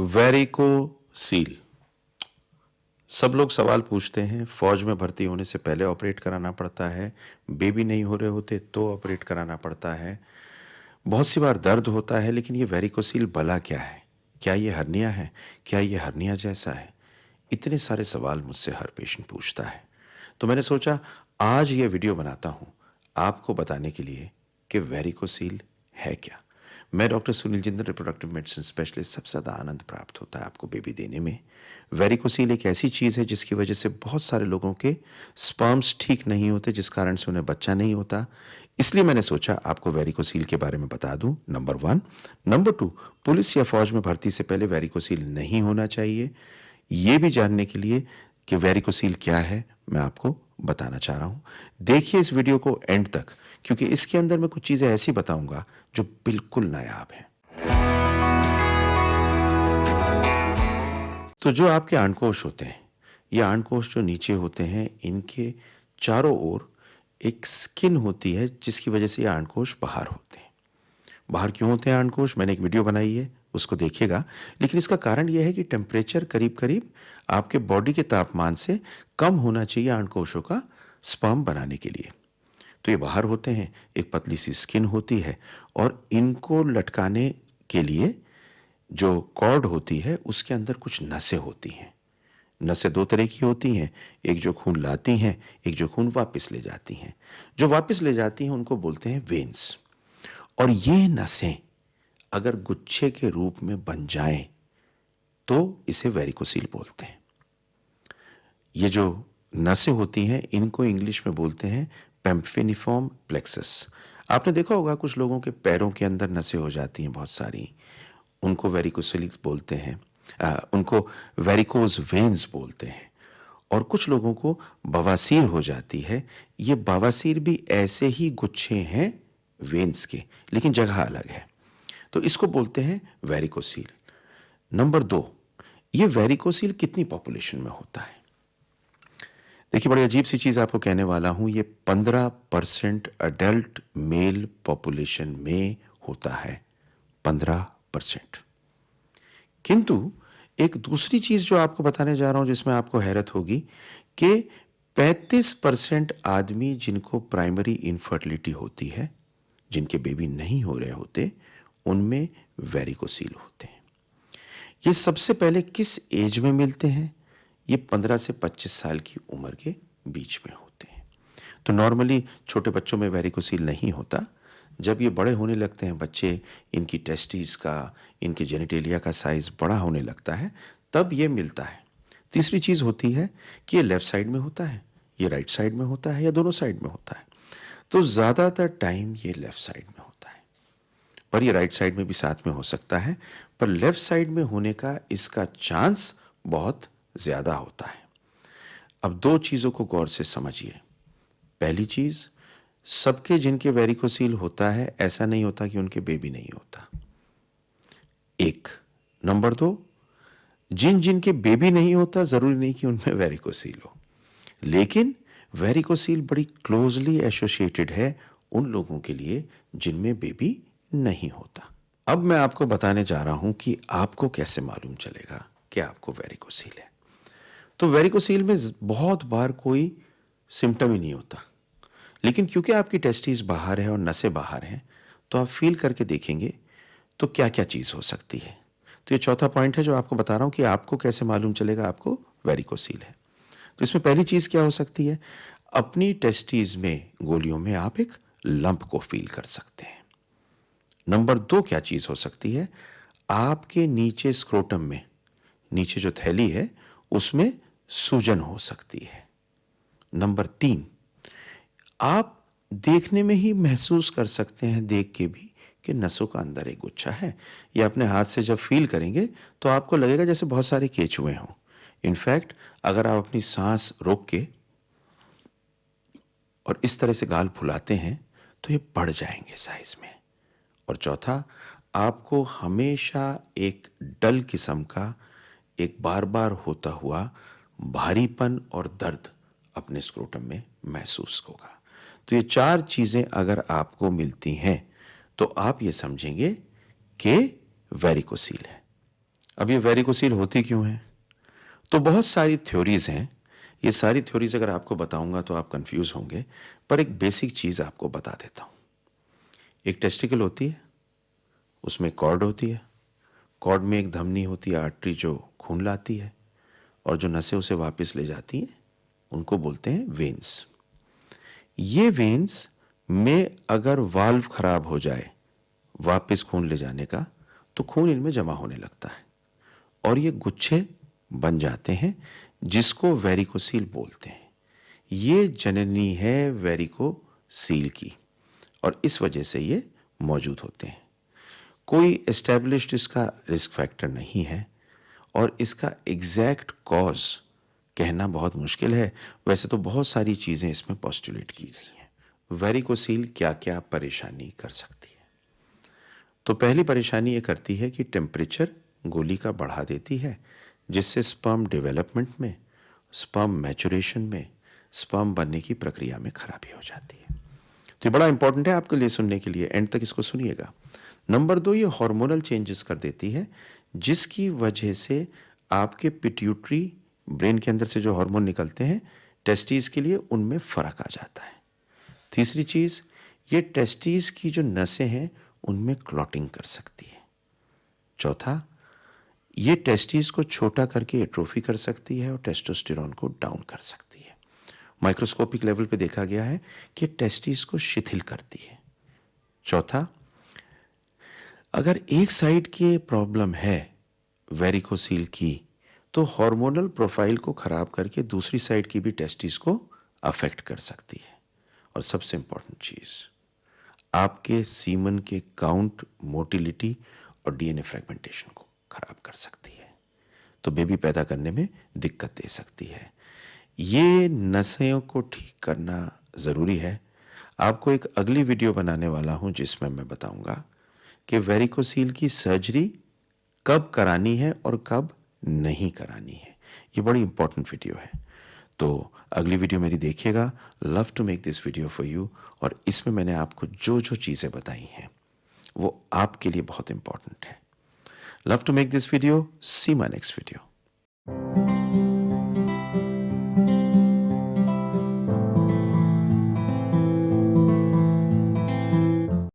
Varicocele. सब लोग सवाल पूछते हैं, फौज में भर्ती होने से पहले ऑपरेट कराना पड़ता है, बेबी नहीं हो रहे होते तो ऑपरेट कराना पड़ता है, बहुत सी बार दर्द होता है, लेकिन ये वेरिकोसील भला क्या है? क्या ये हर्निया है? क्या ये हर्निया जैसा है? इतने सारे सवाल मुझसे हर पेशेंट पूछता है। तो मैंने सोचा आज ये वीडियो बनाता हूँ आपको बताने के लिए कि वेरिकोसील है क्या। मैं doctor Sunil Jindal, reproductive medicine specialist. सबसे ज़्यादा आनंद प्राप्त होता है आपको बेबी देने में। वेरिकोसील एक ऐसी चीज़ है जिसकी वजह से बहुत सारे लोगों के स्पर्म्स ठीक नहीं होते, जिस कारण से उन्हें बच्चा नहीं होता। इसलिए मैंने सोचा आपको वेरिकोसील के बारे में बता दूं, नंबर 1। नंबर 2, पुलिस या फौज में भर्ती से पहले वेरिकोसील नहीं होना चाहिए। ये भी जानने के लिए कि वेरिकोसील क्या है मैं आपको बताना चाह रहा हूं। देखिए इस वीडियो को एंड तक, क्योंकि इसके अंदर मैं कुछ चीजें ऐसी बताऊंगा जो बिल्कुल नायाब हैं। तो जो आपके अंडकोश होते हैं, ये अंडकोश जो नीचे होते हैं, इनके चारों ओर एक स्किन होती है जिसकी वजह से ये अंडकोश बाहर होते हैं। बाहर क्यों होते हैं अंडकोश? मैंने एक वीडियो बनाई है, उसको देखिएगा। लेकिन इसका कारण यह है कि टेम्परेचर करीब करीब आपके बॉडी के तापमान से कम होना चाहिए अंडकोशों का स्पर्म बनाने के लिए। तो ये बाहर होते हैं, एक पतली सी स्किन होती है, और इनको लटकाने के लिए जो कॉर्ड होती है उसके अंदर कुछ नसें होती हैं। नसें दो तरह की होती हैं, एक जो खून लाती हैं, एक जो खून वापस ले जाती हैं। जो वापस ले जाती हैं उनको बोलते हैं वेन्स। और ये नसें अगर गुच्छे के रूप में बन जाएं तो इसे वेरिकोसील बोलते हैं। ये जो नसें होती हैं इनको इंग्लिश में बोलते हैं पेम्फिनिफॉर्म प्लेक्सस। आपने देखा होगा कुछ लोगों के पैरों के अंदर नसें हो जाती हैं बहुत सारी, उनको वेरिकोसील बोलते हैं। उनको वेरिकोज वेन्स बोलते हैं। और कुछ लोगों को बवासीर हो जाती है। ये बवासीर भी ऐसे ही गुच्छे हैं वेन्स के, लेकिन जगह अलग है। तो इसको बोलते हैं वेरिकोसील। नंबर 2, ये वेरिकोसील कितनी पॉपुलेशन में होता है? देखिए बड़ी अजीब सी चीज आपको कहने वाला हूं, ये 15% अडल्ट मेल पॉपुलेशन में होता है। 15%। किंतु एक दूसरी चीज जो आपको बताने जा रहा हूं जिसमें आपको हैरत होगी कि 35% आदमी जिनको प्राइमरी इनफर्टिलिटी होती है, जिनके बेबी नहीं हो रहे होते, उनमें वेरिकोसील होते हैं। ये सबसे पहले किस एज में मिलते हैं? ये 15 से 25 साल की उम्र के बीच में होते हैं। तो नॉर्मली छोटे बच्चों में वेरिकोसील नहीं होता। जब ये बड़े होने लगते हैं बच्चे, इनकी टेस्टिस का, इनके जेनिटेलिया का साइज बड़ा होने लगता है, तब ये मिलता है। तीसरी चीज होती है कि ये लेफ्ट साइड में होता है, ये राइट साइड में होता है, या दोनों साइड में होता है। तो ज्यादातर टाइम ये लेफ्ट साइड में होता है, पर ये राइट साइड में भी साथ में हो सकता है। पर लेफ्ट साइड में होने का इसका चांस बहुत ज्यादा होता है। अब दो चीजों को गौर से समझिए। पहली चीज, सबके जिनके वेरिकोसील होता है ऐसा नहीं होता कि उनके बेबी नहीं होता। एक। नंबर 2, जिनके बेबी नहीं होता जरूरी नहीं कि उनमें वेरिकोसील हो, लेकिन वेरिकोसील बड़ी क्लोजली एसोसिएटेड है उन लोगों के लिए जिनमें बेबी नहीं होता। अब मैं आपको बताने जा रहा हूं कि आपको कैसे मालूम चलेगा कि आपको वेरिकोसील है। तो वेरिकोसील में बहुत बार कोई सिम्टम ही नहीं होता, लेकिन क्योंकि आपकी टेस्टिस बाहर है और नसें बाहर हैं, तो आप फील करके देखेंगे तो क्या क्या चीज हो सकती है। तो ये चौथा पॉइंट है जो आपको बता रहा हूं कि आपको कैसे मालूम चलेगा आपको वेरिकोसील है। तो इसमें पहली चीज क्या हो सकती है? अपनी टेस्टिस में, गोलियों में आप एक लंप को फील कर सकते हैं। नंबर 2 क्या चीज हो सकती है? आपके नीचे स्क्रोटम में, नीचे जो थैली है उसमें सूजन हो सकती है। नंबर 3, आप देखने में ही महसूस कर सकते हैं, देख के भी, कि नसों का अंदर एक गुच्छा है। ये अपने हाथ से जब फील करेंगे तो आपको लगेगा जैसे बहुत सारे केचुए हों। इनफैक्ट अगर आप अपनी सांस रोक के और इस तरह से गाल फुलाते हैं तो ये बढ़ जाएंगे साइज में। और चौथा, आपको हमेशा एक डल किस्म का, एक बार बार होता हुआ भारीपन और दर्द अपने स्क्रोटम में महसूस होगा। तो ये 4 चीजें अगर आपको मिलती हैं तो आप ये समझेंगे कि वेरिकोसील है। अब ये वेरिकोसील होती क्यों है? तो बहुत सारी थ्योरीज हैं। ये सारी थ्योरीज अगर आपको बताऊंगा तो आप कंफ्यूज होंगे, पर एक बेसिक चीज आपको बता देता हूं। एक टेस्टिकल होती है, उसमें कॉर्ड होती है, कॉर्ड में एक धमनी होती है, आर्टरी, जो खून लाती है, और जो नसें उसे वापस ले जाती हैं उनको बोलते हैं वेन्स। ये वेन्स में अगर वाल्व खराब हो जाए वापस खून ले जाने का, तो खून इनमें जमा होने लगता है और ये गुच्छे बन जाते हैं, जिसको वेरिकोसील बोलते हैं। ये जननी है वेरिकोसील की, और इस वजह से ये मौजूद होते हैं। कोई एस्टैब्लिश्ड इसका रिस्क फैक्टर नहीं है और इसका एग्जैक्ट कॉज कहना बहुत मुश्किल है। वैसे तो बहुत सारी चीज़ें इसमें पोस्टुलेट की गई हैं। वेरिकोसील क्या क्या परेशानी कर सकती है? तो पहली परेशानी ये करती है कि टेम्परेचर गोली का बढ़ा देती है, जिससे स्पर्म डेवलपमेंट में, स्पर्म मैचुरेशन में, स्पर्म बनने की प्रक्रिया में खराबी हो जाती है। तो ये बड़ा इंपॉर्टेंट है आपके लिए सुनने के लिए, एंड तक इसको सुनिएगा। नंबर 2, ये हार्मोनल चेंजेस कर देती है, जिसकी वजह से आपके पिट्यूटरी, ब्रेन के अंदर से जो हार्मोन निकलते हैं टेस्टीज के लिए, उनमें फर्क आ जाता है। तीसरी चीज, ये टेस्टीज की जो नसें हैं उनमें क्लॉटिंग कर सकती है। चौथा, ये टेस्टीज को छोटा करके एट्रोफी कर सकती है और टेस्टोस्टेरोन को डाउन कर सकती है। माइक्रोस्कोपिक लेवल पे देखा गया है कि टेस्टीज को शिथिल करती है। चौथा, अगर एक साइड की प्रॉब्लम है वेरिकोसील की, तो हार्मोनल प्रोफाइल को खराब करके दूसरी साइड की भी टेस्टिस को अफेक्ट कर सकती है। और सबसे इंपॉर्टेंट चीज, आपके सीमन के काउंट, मोटिलिटी और डीएनए फ्रेगमेंटेशन को खराब कर सकती है, तो बेबी पैदा करने में दिक्कत दे सकती है। ये नसों को ठीक करना ज़रूरी है। आपको एक अगली वीडियो बनाने वाला हूं जिसमें मैं बताऊंगा कि वेरिकोसील की सर्जरी कब करानी है और कब नहीं करानी है। ये बड़ी इंपॉर्टेंट वीडियो है, तो अगली वीडियो मेरी देखिएगा। Love to make this video for you. और इसमें मैंने आपको जो जो चीज़ें बताई हैं वो आपके लिए बहुत इंपॉर्टेंट है। Love to make this video. See my next video.